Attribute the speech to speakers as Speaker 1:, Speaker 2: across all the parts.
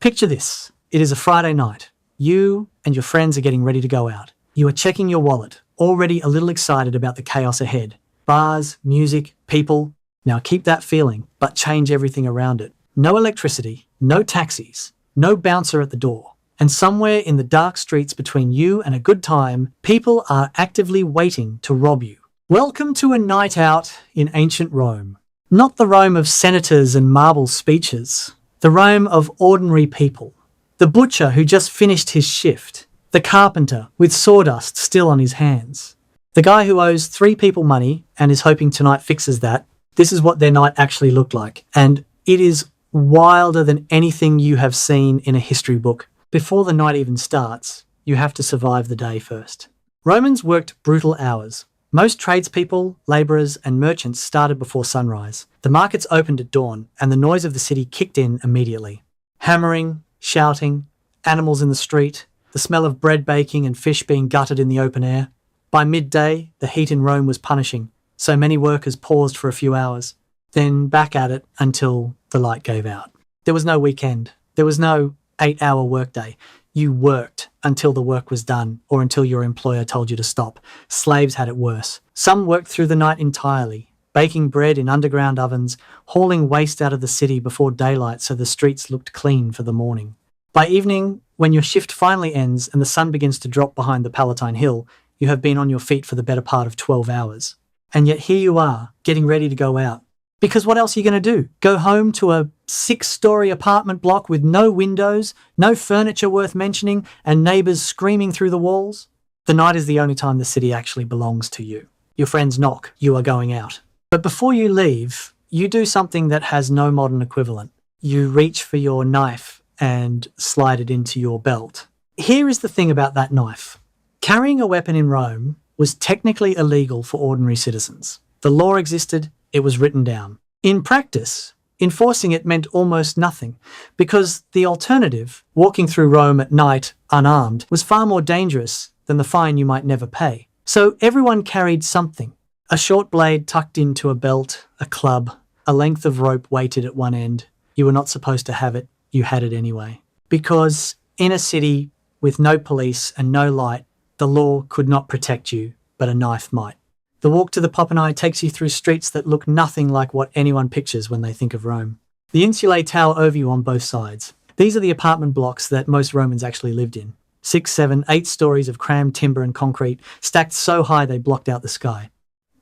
Speaker 1: Picture this. It is a Friday night. You and your friends are getting ready to go out. You are checking your wallet, already a little excited about the chaos ahead. Bars, music, people. Now keep that feeling, but change everything around it. No electricity, no taxis, no bouncer at the door. And somewhere in the dark streets between you and a good time, people are actively waiting to rob you. Welcome to a night out in ancient Rome. Not the Rome of senators and marble speeches. The Rome of ordinary people. The butcher who just finished his shift. The carpenter with sawdust still on his hands. The guy who owes 3 people money and is hoping tonight fixes that. This is what their night actually looked like. And it is wilder than anything you have seen in a history book. Before the night even starts, you have to survive the day first. Romans worked brutal hours. Most tradespeople, labourers and merchants started before sunrise. The markets opened at dawn and the noise of the city kicked in immediately. Hammering, shouting, animals in the street, the smell of bread baking and fish being gutted in the open air. By midday, the heat in Rome was punishing, so many workers paused for a few hours, then back at it until the light gave out. There was no weekend. There was no 8-hour workday. You worked until the work was done or until your employer told you to stop. Slaves had it worse. Some worked through the night entirely, baking bread in underground ovens, hauling waste out of the city before daylight so the streets looked clean for the morning. By evening, when your shift finally ends and the sun begins to drop behind the Palatine Hill, you have been on your feet for the better part of 12 hours. And yet here you are, getting ready to go out. Because what else are you going to do? Go home to a 6-story apartment block with no windows, no furniture worth mentioning, and neighbours screaming through the walls? The night is the only time the city actually belongs to you. Your friends knock, you are going out. But before you leave, you do something that has no modern equivalent. You reach for your knife and slide it into your belt. Here is the thing about that knife. Carrying a weapon in Rome was technically illegal for ordinary citizens. The law existed. It was written down. In practice, enforcing it meant almost nothing, because the alternative, walking through Rome at night unarmed, was far more dangerous than the fine you might never pay. So everyone carried something. A short blade tucked into a belt, a club, a length of rope weighted at one end. You were not supposed to have it. You had it anyway. Because in a city with no police and no light, the law could not protect you, but a knife might. The walk to the Popinae takes you through streets that look nothing like what anyone pictures when they think of Rome. The insulae tower over you on both sides. These are the apartment blocks that most Romans actually lived in. 6, 7, 8 stories of crammed timber and concrete, stacked so high they blocked out the sky.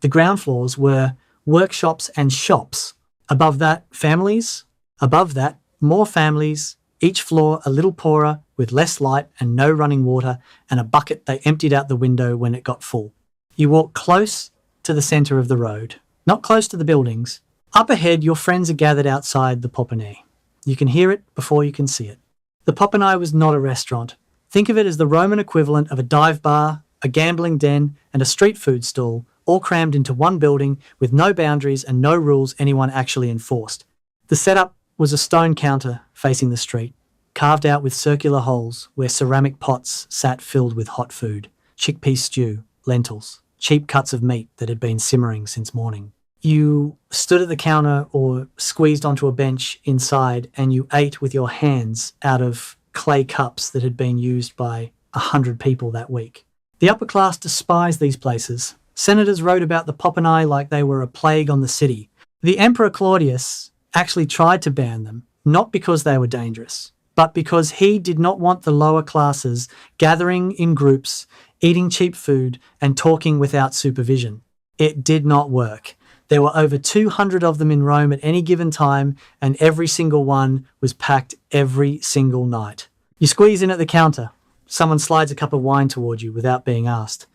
Speaker 1: The ground floors were workshops and shops. Above that, families. Above that, more families. Each floor a little poorer, with less light and no running water, and a bucket they emptied out the window when it got full. You walk close to the centre of the road, not close to the buildings. Up ahead, your friends are gathered outside the Popinae. You can hear it before you can see it. The Popinae was not a restaurant. Think of it as the Roman equivalent of a dive bar, a gambling den, and a street food stall, all crammed into one building with no boundaries and no rules anyone actually enforced. The setup was a stone counter facing the street, carved out with circular holes where ceramic pots sat filled with hot food, chickpea stew, lentils, cheap cuts of meat that had been simmering since morning. You stood at the counter or squeezed onto a bench inside and you ate with your hands out of clay cups that had been used by 100 people that week. The upper class despised these places. Senators wrote about the Popinae like they were a plague on the city. The Emperor Claudius actually tried to ban them, not because they were dangerous, but because he did not want the lower classes gathering in groups, eating cheap food, and talking without supervision. It did not work. There were over 200 of them in Rome at any given time, and every single one was packed every single night. You squeeze in at the counter. Someone slides a cup of wine toward you without being asked.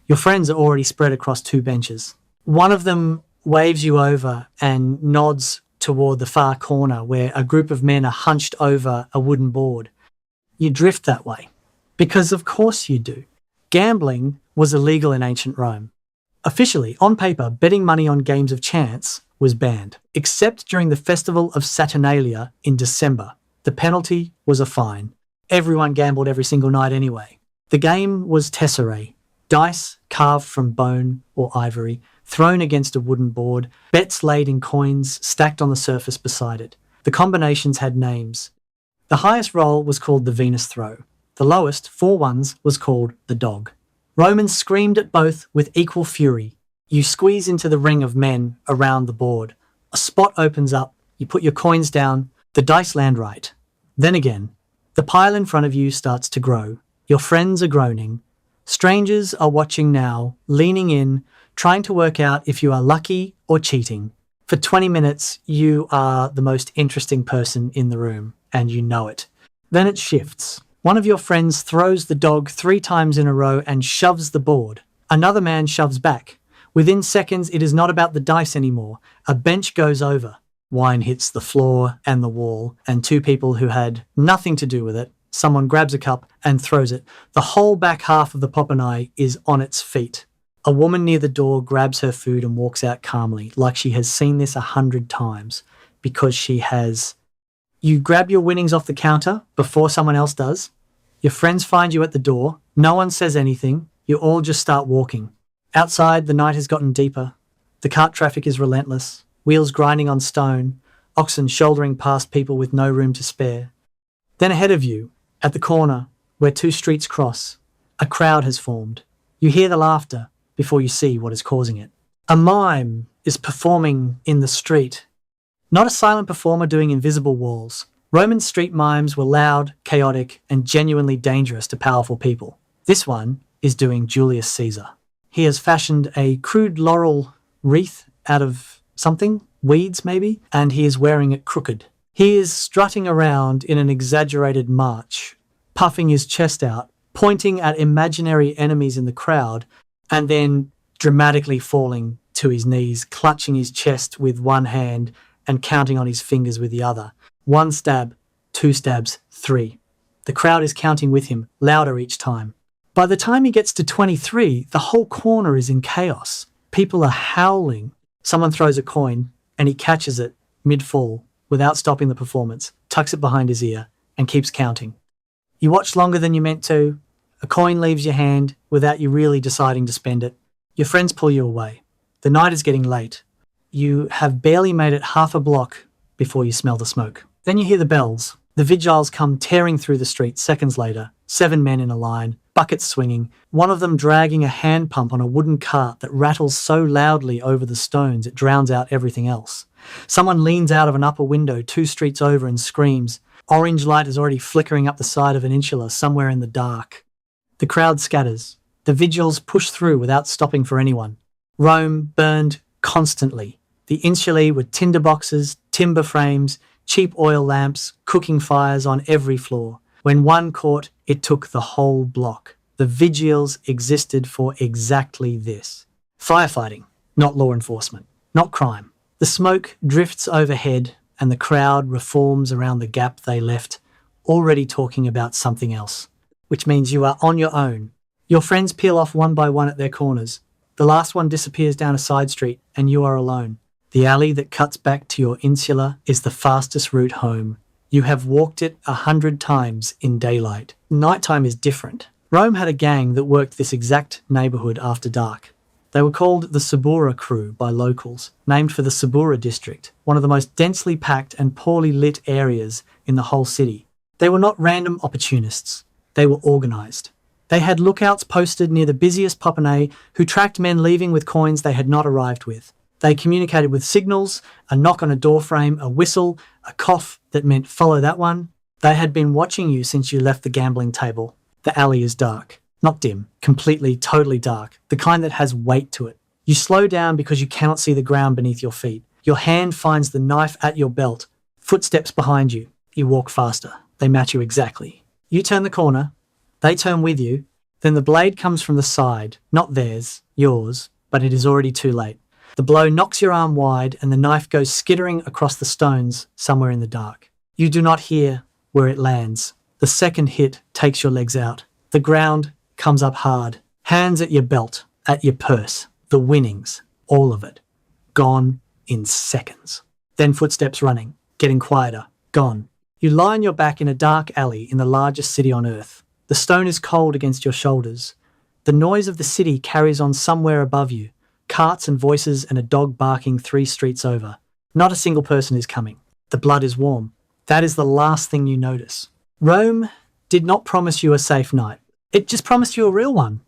Speaker 1: Your friends are already spread across 2 benches. One of them waves you over and nods toward the far corner where a group of men are hunched over a wooden board. You drift that way. Because of course you do. Gambling was illegal in ancient Rome. Officially, on paper, betting money on games of chance was banned, except during the festival of Saturnalia in December. The penalty was a fine. Everyone gambled every single night anyway. The game was tesserae, dice carved from bone or ivory, thrown against a wooden board, bets laid in coins stacked on the surface beside it. The combinations had names. The highest roll was called the Venus throw. The lowest, 4 ones, was called the dog. Romans screamed at both with equal fury. You squeeze into the ring of men around the board. A spot opens up. You put your coins down. The dice land right. Then again, the pile in front of you starts to grow. Your friends are groaning. Strangers are watching now, leaning in, trying to work out if you are lucky or cheating. For 20 minutes, you are the most interesting person in the room, and you know it. Then it shifts. One of your friends throws the dog 3 times in a row and shoves the board. Another man shoves back. Within seconds, it is not about the dice anymore. A bench goes over. Wine hits the floor and the wall, and 2 people who had nothing to do with it, someone grabs a cup and throws it. The whole back half of the Popinae is on its feet. A woman near the door grabs her food and walks out calmly, like she has seen this 100 times, because she has. You grab your winnings off the counter before someone else does. Your friends find you at the door. No one says anything. You all just start walking. Outside, the night has gotten deeper. The cart traffic is relentless. Wheels grinding on stone. Oxen shouldering past people with no room to spare. Then ahead of you, at the corner, where 2 streets cross, a crowd has formed. You hear the laughter before you see what is causing it. A mime is performing in the street. Not a silent performer doing invisible walls. Roman street mimes were loud, chaotic, and genuinely dangerous to powerful people. This one is doing Julius Caesar. He has fashioned a crude laurel wreath out of something, weeds maybe, and he is wearing it crooked. He is strutting around in an exaggerated march, puffing his chest out, pointing at imaginary enemies in the crowd, and then dramatically falling to his knees, clutching his chest with one hand and counting on his fingers with the other. 1 stab, 2 stabs, 3. The crowd is counting with him, louder each time. By the time he gets to 23, the whole corner is in chaos. People are howling. Someone throws a coin, and he catches it mid-fall without stopping the performance, tucks it behind his ear, and keeps counting. You watch longer than you meant to. A coin leaves your hand without you really deciding to spend it. Your friends pull you away. The night is getting late. You have barely made it half a block before you smell the smoke. Then you hear the bells. The vigiles come tearing through the street seconds later, 7 men in a line, buckets swinging, one of them dragging a hand pump on a wooden cart that rattles so loudly over the stones it drowns out everything else. Someone leans out of an upper window 2 streets over and screams. Orange light is already flickering up the side of an insula somewhere in the dark. The crowd scatters. The vigils push through without stopping for anyone. Rome burned constantly. The insulae were tinder boxes, timber frames, cheap oil lamps, cooking fires on every floor. When one caught, it took the whole block. The vigils existed for exactly this. Firefighting, not law enforcement, not crime. The smoke drifts overhead and the crowd reforms around the gap they left, already talking about something else, which means you are on your own. Your friends peel off one by one at their corners. The last one disappears down a side street and you are alone. The alley that cuts back to your insula is the fastest route home. You have walked it 100 times in daylight. Nighttime is different. Rome had a gang that worked this exact neighbourhood after dark. They were called the Subura crew by locals, named for the Subura district, one of the most densely packed and poorly lit areas in the whole city. They were not random opportunists. They were organised. They had lookouts posted near the busiest Popinae who tracked men leaving with coins they had not arrived with. They communicated with signals, a knock on a doorframe, a whistle, a cough that meant follow that one. They had been watching you since you left the gambling table. The alley is dark. Not dim, completely, totally dark, the kind that has weight to it. You slow down because you cannot see the ground beneath your feet. Your hand finds the knife at your belt. Footsteps behind you. You walk faster. They match you exactly. You turn the corner. They turn with you. Then the blade comes from the side, not theirs, yours, but it is already too late. The blow knocks your arm wide and the knife goes skittering across the stones somewhere in the dark. You do not hear where it lands. The second hit takes your legs out. The ground comes up hard. Hands at your belt, at your purse. The winnings, all of it, gone in seconds. Then footsteps running, getting quieter, gone. You lie on your back in a dark alley in the largest city on earth. The stone is cold against your shoulders. The noise of the city carries on somewhere above you. Carts and voices and a dog barking 3 streets over. Not a single person is coming. The blood is warm. That is the last thing you notice. Rome did not promise you a safe night. It just promised you a real one.